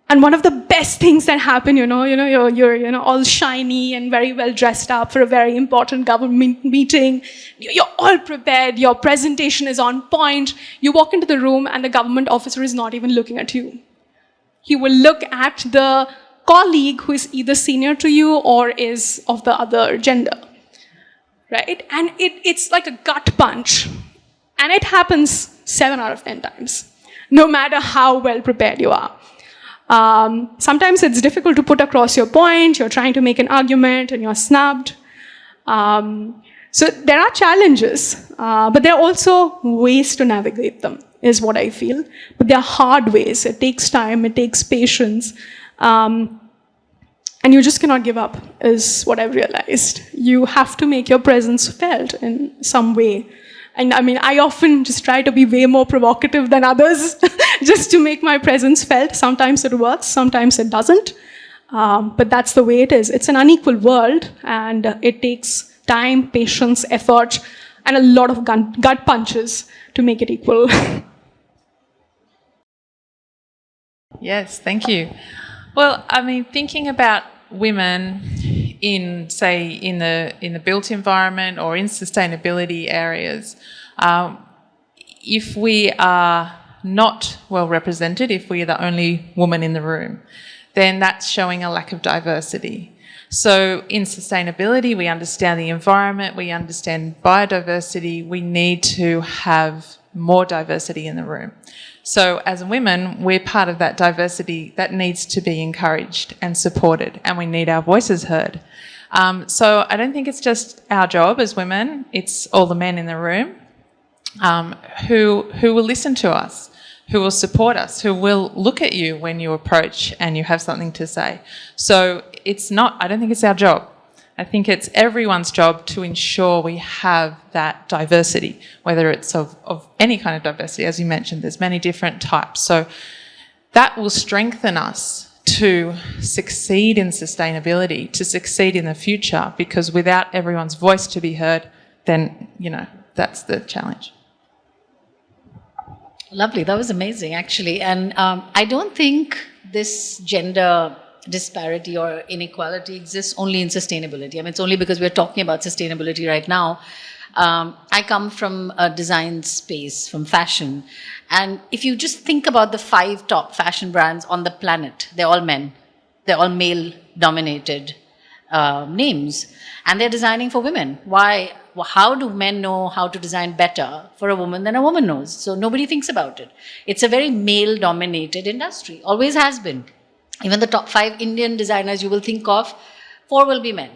And one of the best things that happen, you're all shiny and very well dressed up for a very important government meeting. You're all prepared. Your presentation is on point. You walk into the room and the government officer is not even looking at you. He will look at the colleague who is either senior to you or is of the other gender, right? And it's like a gut punch. And it happens 7 out of 10 times, no matter how well prepared you are. Sometimes it's difficult to put across your point, you're trying to make an argument and you're snubbed. So there are challenges, but there are also ways to navigate them. is what I feel. But there are hard ways. It takes time, it takes patience. And you just cannot give up, is what I've realized. You have to make your presence felt in some way. And I mean, I often just try to be way more provocative than others just to make my presence felt. Sometimes it works, sometimes it doesn't. But that's the way it is. It's an unequal world, and it takes time, patience, effort, and a lot of gut punches to make it equal. Yes, thank you. Well, I mean, thinking about women in, say, in the built environment or in sustainability areas, if we are not well represented, if we are the only woman in the room, then that's showing a lack of diversity. So in sustainability, we understand the environment, we understand biodiversity, we need to have more diversity in the room. So as women, we're part of that diversity that needs to be encouraged and supported, and we need our voices heard. So I don't think it's just our job as women, it's all the men in the room who will listen to us, who will support us, who will look at you when you approach and you have something to say. So I don't think it's our job. I think it's everyone's job to ensure we have that diversity, whether it's of any kind of diversity. As you mentioned, there's many different types. So that will strengthen us to succeed in sustainability, to succeed in the future, because without everyone's voice to be heard, then, that's the challenge. Lovely. That was amazing, actually. And I don't think this gender disparity or inequality exists only in sustainability. I mean, it's only because we're talking about sustainability right now. I come from a design space, from fashion. And if you just think about the 5 top fashion brands on the planet, they're all men. They're all male-dominated names. And they're designing for women. Why? Well, how do men know how to design better for a woman than a woman knows? So nobody thinks about it. It's a very male-dominated industry, always has been. Even the top 5 Indian designers you will think of, 4 will be men.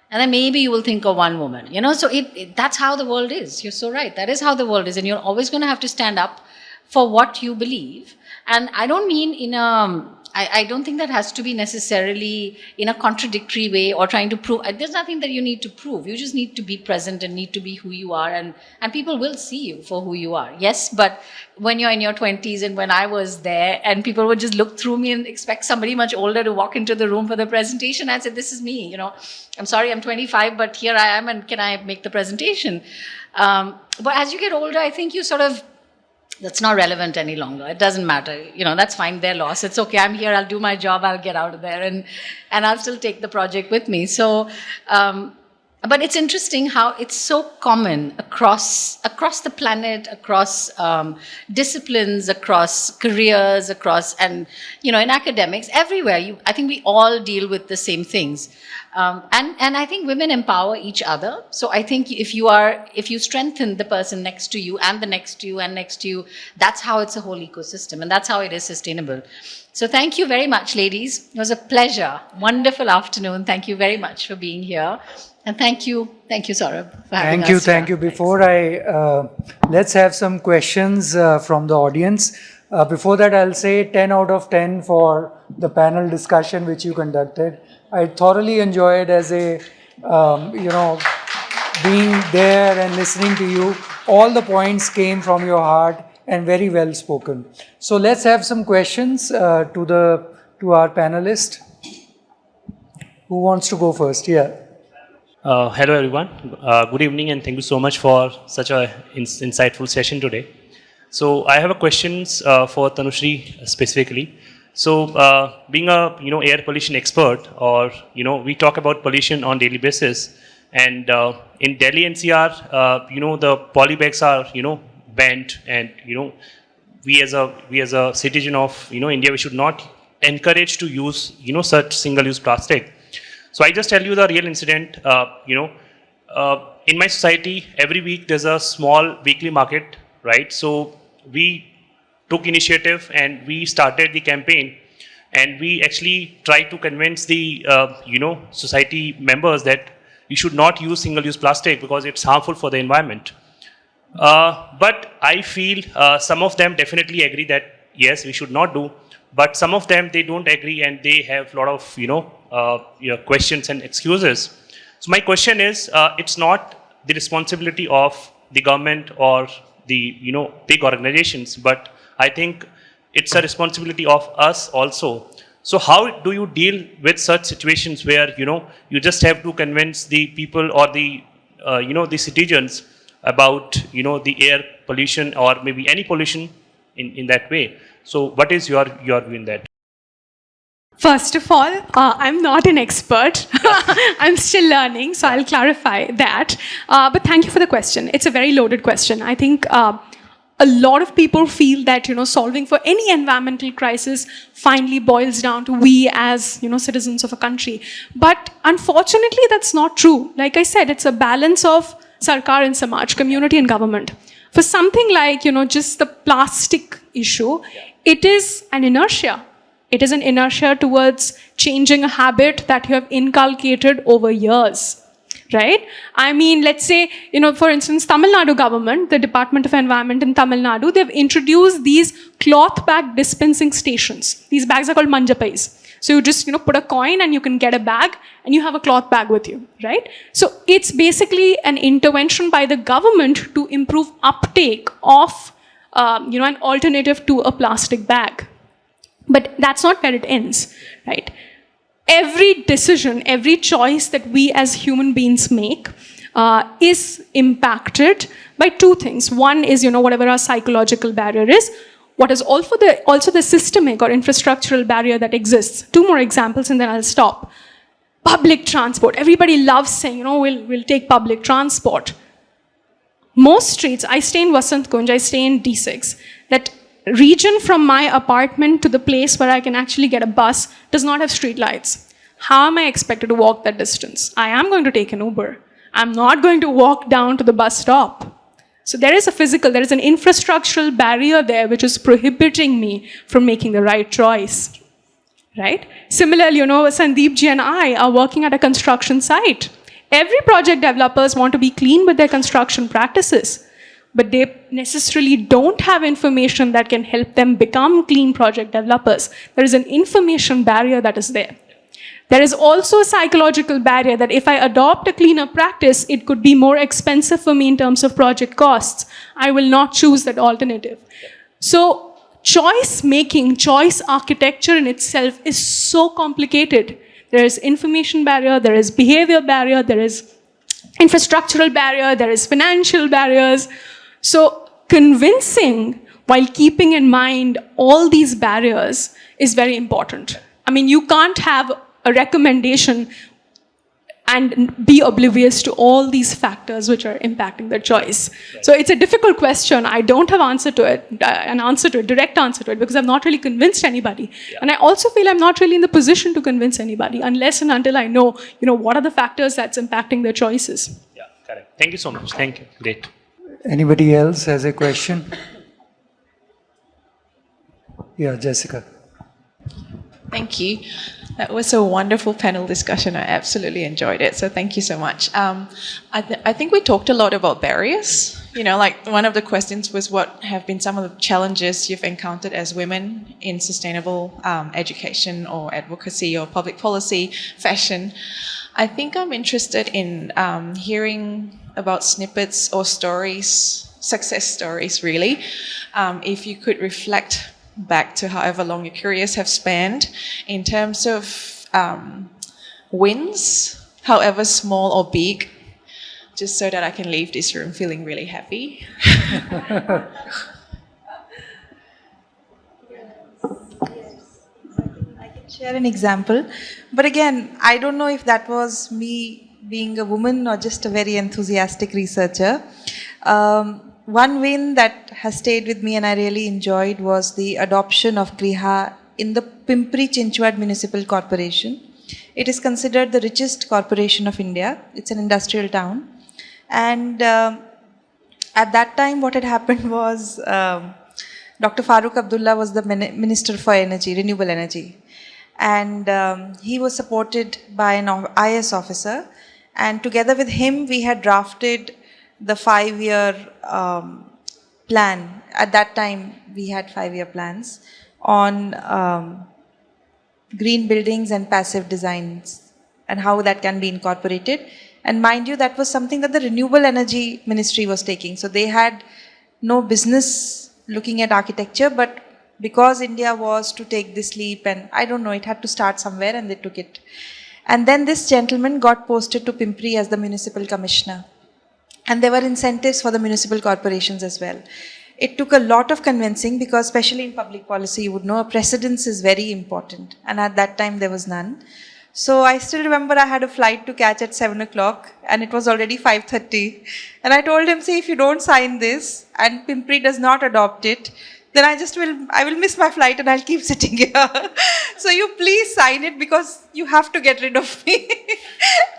And then maybe you will think of 1 woman. So that's how the world is. You're so right. That is how the world is. And you're always going to have to stand up for what you believe. And I don't mean I don't think that has to be necessarily in a contradictory way or trying to prove. There's nothing that you need to prove. You just need to be present and need to be who you are. And people will see you for who you are. Yes, but when you're in your 20s and when I was there and people would just look through me and expect somebody much older to walk into the room for the presentation, I said, this is me. I'm sorry, I'm 25, but here I am and can I make the presentation? But as you get older, I think you sort of, that's not relevant any longer. It doesn't matter. That's fine. Their loss. It's okay. I'm here. I'll do my job. I'll get out of there, and I'll still take the project with me. So, but it's interesting how it's so common across the planet, across disciplines, across careers, and in academics, everywhere. I think we all deal with the same things. And I think women empower each other. So I think if you strengthen the person next to you and the next to you and next to you, that's how it's a whole ecosystem, and that's how it is sustainable. So thank you very much, ladies. It was a pleasure. Wonderful afternoon. Thank you very much for being here. And thank you, Saurabh, for having us. Thank you. Before let's have some questions from the audience. Before that, I'll say 10 out of 10 for the panel discussion which you conducted. I thoroughly enjoyed as a, being there and listening to you. All the points came from your heart and very well spoken. So let's have some questions to our panelist. Who wants to go first? Yeah. Hello everyone. Good evening and thank you so much for such a insightful session today. So I have a questions for Tanushree specifically. So being a air pollution expert, or we talk about pollution on daily basis, and in Delhi NCR, the polybags are banned, and we as a citizen of India, we should not encourage to use such single-use plastic. So I just tell you the real incident. In my society, every week there's a small weekly market, right? So we took initiative and we started the campaign, and we actually tried to convince the society members that you should not use single-use plastic because it's harmful for the environment. But I feel some of them definitely agree that yes, we should not do. But some of them they don't agree and they have a lot of questions and excuses. So my question is, it's not the responsibility of the government or the big organizations, but I think it's a responsibility of us also. So how do you deal with such situations where you just have to convince the people or the the citizens about the air pollution or maybe any pollution in that way? So what is your view in that? First of all, I'm not an expert. I'm still learning, so I'll clarify that. But thank you for the question. It's a very loaded question. I think a lot of people feel that solving for any environmental crisis finally boils down to we as citizens of a country. But unfortunately, that's not true. Like I said, it's a balance of sarkar and samaj, community and government. For something like just the plastic issue, it is an inertia. It is an inertia towards changing a habit that you have inculcated over years, right? I mean, let's say, for instance, Tamil Nadu government, the Department of Environment in Tamil Nadu, they've introduced these cloth bag dispensing stations. These bags are called manjapais. So you just, put a coin and you can get a bag and you have a cloth bag with you, right? So it's basically an intervention by the government to improve uptake of, an alternative to a plastic bag. But that's not where it ends, right? Every decision, every choice that we as human beings make is impacted by two things. One is, whatever our psychological barrier is. What is also the systemic or infrastructural barrier that exists. Two more examples and then I'll stop. Public transport. Everybody loves saying, we'll take public transport. Most streets, I stay in Vasant Kunj, I stay in D6, that region from my apartment to the place where I can actually get a bus does not have street lights. How am I expected to walk that distance? I am going to take an Uber. I'm not going to walk down to the bus stop. So there is an infrastructural barrier there which is prohibiting me from making the right choice, right? Similarly, Sandeep ji and I are working at a construction site. Every project developers want to be clean with their construction practices, but they necessarily don't have information that can help them become clean project developers. There is an information barrier that is there. There is also a psychological barrier that if I adopt a cleaner practice, it could be more expensive for me in terms of project costs. I will not choose that alternative. So choice making, choice architecture in itself is so complicated. There is information barrier, there is behavior barrier, there is infrastructural barrier, there is financial barriers. So convincing while keeping in mind all these barriers is very important. I mean, you can't have a recommendation and be oblivious to all these factors which are impacting the choice. Right. So it's a difficult question. I don't have direct answer to it, because I've not really convinced anybody. Yeah. And I also feel I'm not really in the position to convince anybody unless and until I know, what are the factors that's impacting their choices. Yeah, correct. Thank you so much. Thank you. Great. Anybody else has a question? Yeah, Jessica. Thank you. That was a wonderful panel discussion. I absolutely enjoyed it. So thank you so much. I think we talked a lot about barriers. Like one of the questions was what have been some of the challenges you've encountered as women in sustainable education or advocacy or public policy fashion. I think I'm interested in hearing about snippets or stories, success stories really. If you could reflect back to however long your careers have spanned in terms of wins, however small or big, just so that I can leave this room feeling really happy. I can share an example. But again, I don't know if that was me being a woman or just a very enthusiastic researcher. One win that has stayed with me and I really enjoyed was the adoption of Kriha in the Pimpri Chinchwad Municipal Corporation. It is considered the richest corporation of India. It's an industrial town. And at that time what had happened was Dr. Farooq Abdullah was the Minister for Energy, Renewable Energy. And he was supported by an IS officer. And together with him we had drafted the 5-year plan. At that time, we had 5-year plans on green buildings and passive designs and how that can be incorporated. And mind you, that was something that the Renewable Energy Ministry was taking. So they had no business looking at architecture, but because India was to take this leap, and I don't know, it had to start somewhere and they took it. And then this gentleman got posted to Pimpri as the municipal commissioner. And there were incentives for the municipal corporations as well. It took a lot of convincing because especially in public policy, you would know a precedence is very important. And at that time, there was none. So I still remember I had a flight to catch at 7 o'clock and it was already 5:30. And I told him, see, if you don't sign this and Pimpri does not adopt it, then I will miss my flight and I'll keep sitting here. So you please sign it because you have to get rid of me.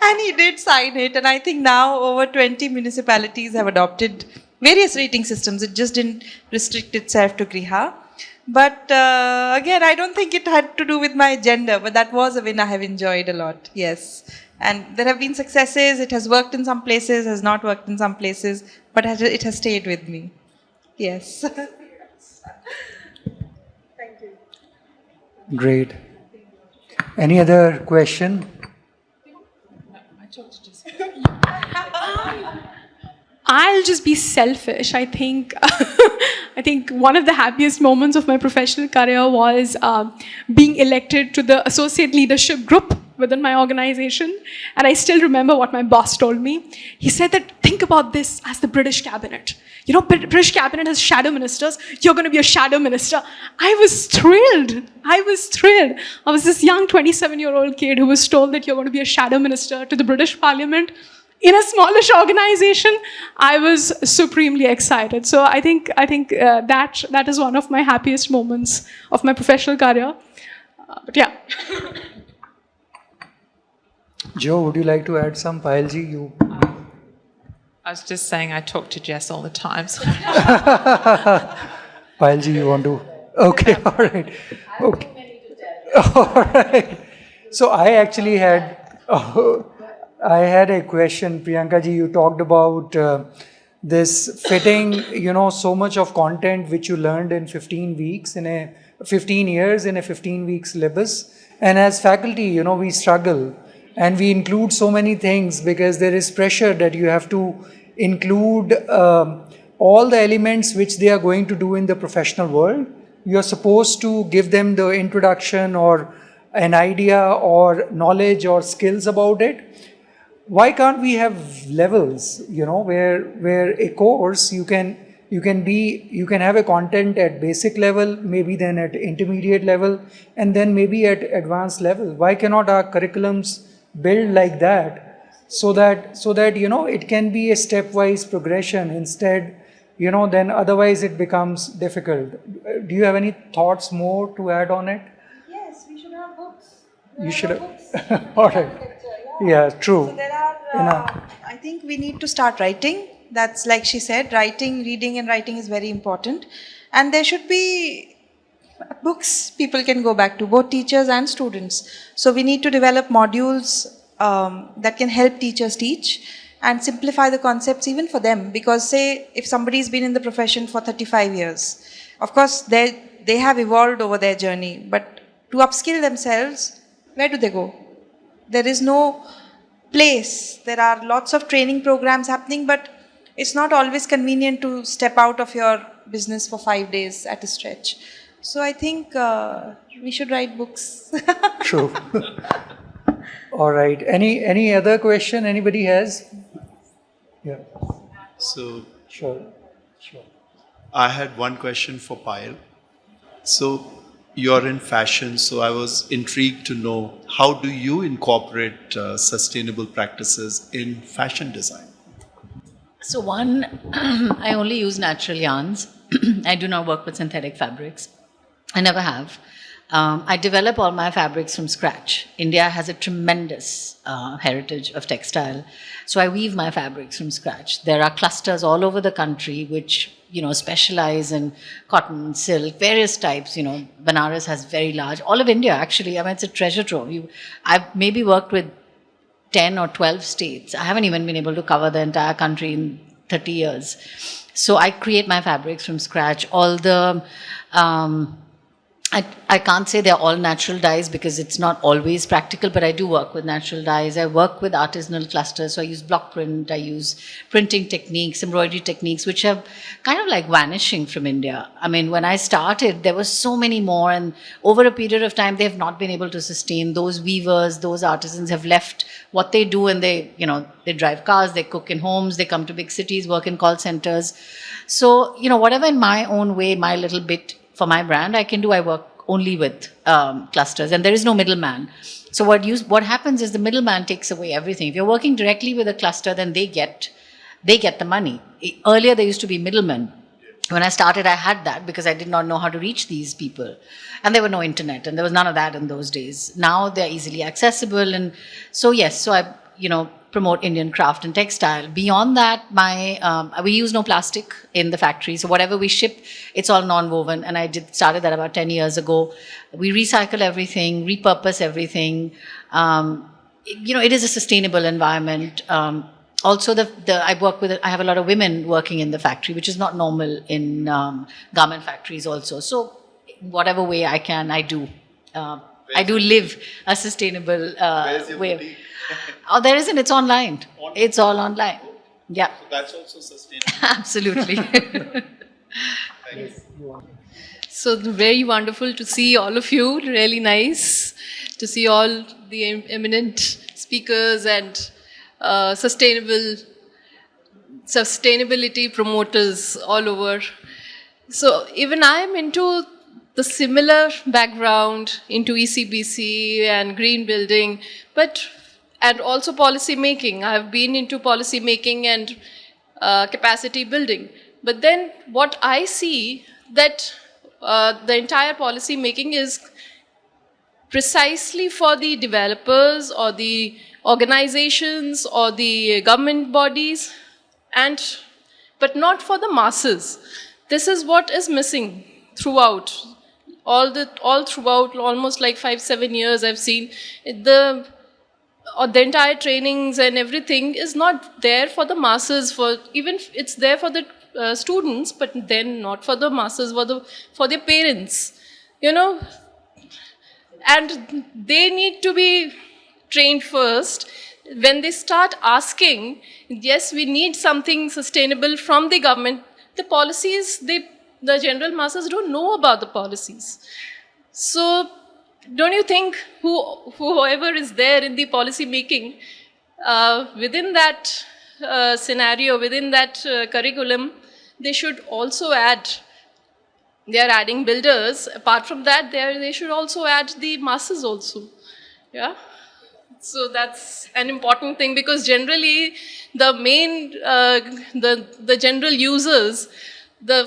And he did sign it. And I think now over 20 municipalities have adopted various rating systems. It just didn't restrict itself to Griha. But again, I don't think it had to do with my gender, but that was a win I have enjoyed a lot. Yes. And there have been successes. It has worked in some places, has not worked in some places, but it has stayed with me. Yes. Thank you. Great. Any other question? I'll just be selfish. I think I think one of the happiest moments of my professional career was being elected to the associate leadership group within my organization. And I still remember what my boss told me. He said that, think about this as the British cabinet. You know, British cabinet has shadow ministers. You're going to be a shadow minister. I was thrilled. I was this young 27-year-old kid who was told that you're going to be a shadow minister to the British Parliament. In a smallish organization, I was supremely excited. So I think that is one of my happiest moments of my professional career. But yeah. Joe, would you like to add some? Payalji, you. I was just saying I talk to Jess all the time. So. Payalji, you want to? Okay, all right. Okay. All right. So I actually had. I had a question, Priyanka ji. You talked about this fitting, so much of content which you learned in 15 weeks, 15 years in a 15-week syllabus. And as faculty, we struggle and we include so many things because there is pressure that you have to include all the elements which they are going to do in the professional world. You're supposed to give them the introduction or an idea or knowledge or skills about it. Why can't we have levels, where a course you can have a content at basic level, maybe then at intermediate level, and then maybe at advanced level? Why cannot our curriculums build like that so that it can be a stepwise progression instead, then otherwise it becomes difficult. Do you have any thoughts more to add on it? Yes, we should have books. You should have. All right. Yeah, true. So there are, I think we need to start writing. That's like she said, reading and writing is very important. And there should be books people can go back to, both teachers and students. So we need to develop modules that can help teachers teach and simplify the concepts even for them. Because say, if somebody's been in the profession for 35 years, of course they have evolved over their journey, but to upskill themselves, where do they go? There is no place. There are lots of training programs happening, but it's not always convenient to step out of your business for 5 days at a stretch. So I think we should write books. True. All right. Any other question anybody has? Yeah. So Sure. I had one question for Payal. So you're in fashion, so I was intrigued to know, how do you incorporate sustainable practices in fashion design? So one, I only use natural yarns. I do not work with synthetic fabrics. I never have. I develop all my fabrics from scratch. India has a tremendous heritage of textile. So I weave my fabrics from scratch. There are clusters all over the country which, specialize in cotton, silk, various types. Banaras has very large, all of India actually. It's a treasure trove. I've maybe worked with 10 or 12 states. I haven't even been able to cover the entire country in 30 years. So I create my fabrics from scratch. All the, I can't say they're all natural dyes because it's not always practical, but I do work with natural dyes. I work with artisanal clusters. So I use block print, I use printing techniques, embroidery techniques, which are kind of like vanishing from India. I mean, when I started, there were so many more, and over a period of time, they have not been able to sustain. Those weavers, those artisans have left what they do, and they, you know, they drive cars, they cook in homes, they come to big cities, work in call centers. So, you know, whatever in my own way, my little bit for my brand I can do, I work only with clusters, and there is no middleman. So what happens is the middleman takes away everything. If you're working directly with a cluster, then they get the money. Earlier there used to be middlemen. When I started, I had that because I did not know how to reach these people, and there was no internet, and there was none of that in those days. Now they're easily accessible, and so yes, so I, you know, promote Indian craft and textile. Beyond that, we use no plastic in the factory. So whatever we ship, it's all non-woven. And I started that about 10 years ago. We recycle everything, repurpose everything. You know, it is a sustainable environment. Also, I have a lot of women working in the factory, which is not normal in garment factories also. So whatever way I can, I do. I do live a sustainable way. Oh, there isn't. It's online. It's all online. Yeah. So that's also sustainable. Absolutely. So very wonderful to see all of you. Really nice to see all the eminent speakers and sustainability promoters all over. So even I am into the similar background, into ECBC and green building, and also policy making. I've been into policy making and capacity building. But then what I see that the entire policy making is precisely for the developers or the organizations or the government bodies, but not for the masses. This is what is missing throughout. All throughout, almost like 5-7 years, I've seen the entire trainings and everything is not there for the masses. It's there for the students, but then not for the masses, for their parents, you know. And they need to be trained first. When they start asking, yes, we need something sustainable from the government, the policies, the general masses don't know about the policies. So don't you think whoever is there in the policy making, within that scenario, within that curriculum, they should also add, they are adding builders. Apart from that, they should also add the masses also. Yeah. So that's an important thing, because generally the main, the general users,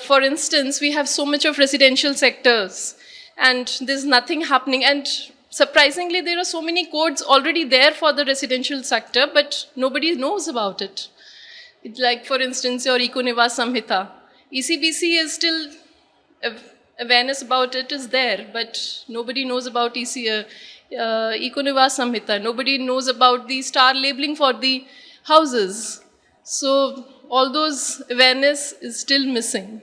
for instance, we have so much of residential sectors, and there's nothing happening. And surprisingly, there are so many codes already there for the residential sector, but nobody knows about it. It's like, for instance, your Eco-Niwas Samhita. ECBC is still, awareness about it is there, but nobody knows about Eco-Niwas Samhita. Nobody knows about the star labeling for the houses. So all those awareness is still missing.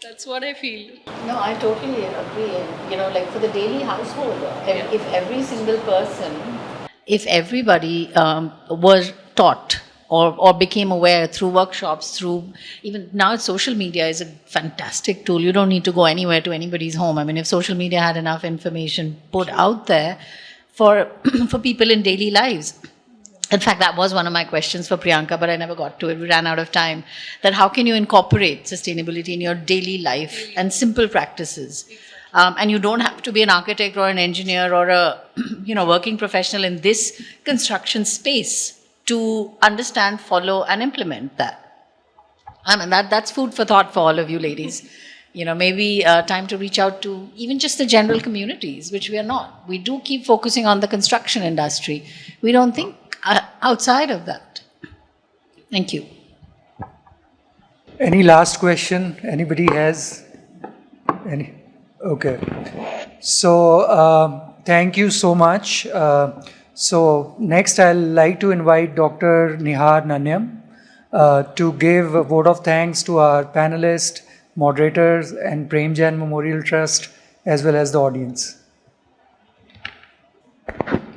That's what I feel. No, I totally agree. And, you know, like for the daily household, if every single person, if everybody was taught or became aware through workshops, through even now social media is a fantastic tool. You don't need to go anywhere to anybody's home. I mean, if social media had enough information put out there for people in daily lives. In fact, that was one of my questions for Priyanka, but I never got to it. We ran out of time. That how can you incorporate sustainability in your daily life and simple practices? And you don't have to be an architect or an engineer or a working professional in this construction space to understand, follow, and implement that. I mean, that's food for thought for all of you ladies. Maybe time to reach out to even just the general communities, which we are not. We do keep focusing on the construction industry. We don't think outside of that. Thank you. Any last question? Anybody has any? Okay. So thank you so much. So next I'd like to invite Dr. Nihar Nanyam. to give a vote of thanks to our panelists, moderators, and Prem Jain Memorial Trust, as well as the audience.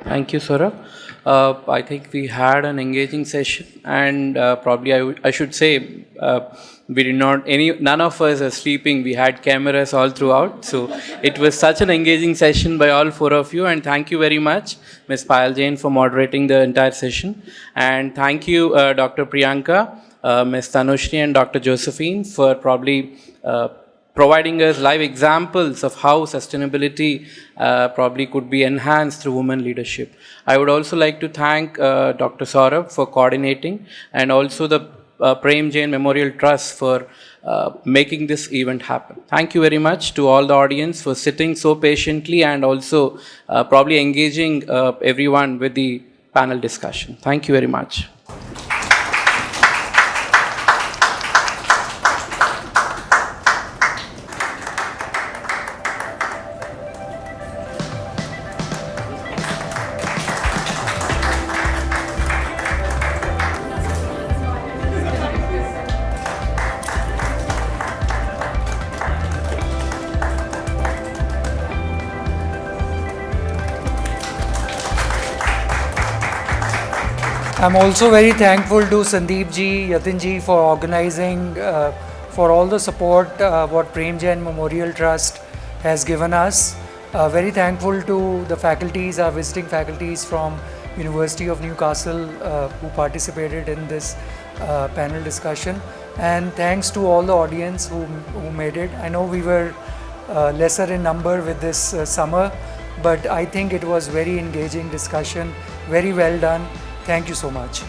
Thank you, Saurabh. I think we had an engaging session, and probably I should say we did not none of us are sleeping. We had cameras all throughout, so it was such an engaging session by all four of you. And thank you very much, Ms. Payal Jain, for moderating the entire session, and thank you, Dr. Priyanka, Ms. Tanushri, and Dr. Josephine for probably providing us live examples of how sustainability probably could be enhanced through women leadership. I would also like to thank Dr. Saurabh for coordinating, and also the Prem Jain Memorial Trust for making this event happen. Thank you very much to all the audience for sitting so patiently and also probably engaging everyone with the panel discussion. Thank you very much. I'm also very thankful to Sandeep ji, Yatin ji for organizing, for all the support what Prem Jain Memorial Trust has given us. Very thankful to the faculties, our visiting faculties from University of Newcastle who participated in this panel discussion. And thanks to all the audience who made it. I know we were lesser in number with this summer, but I think it was very engaging discussion, very well done. Thank you so much.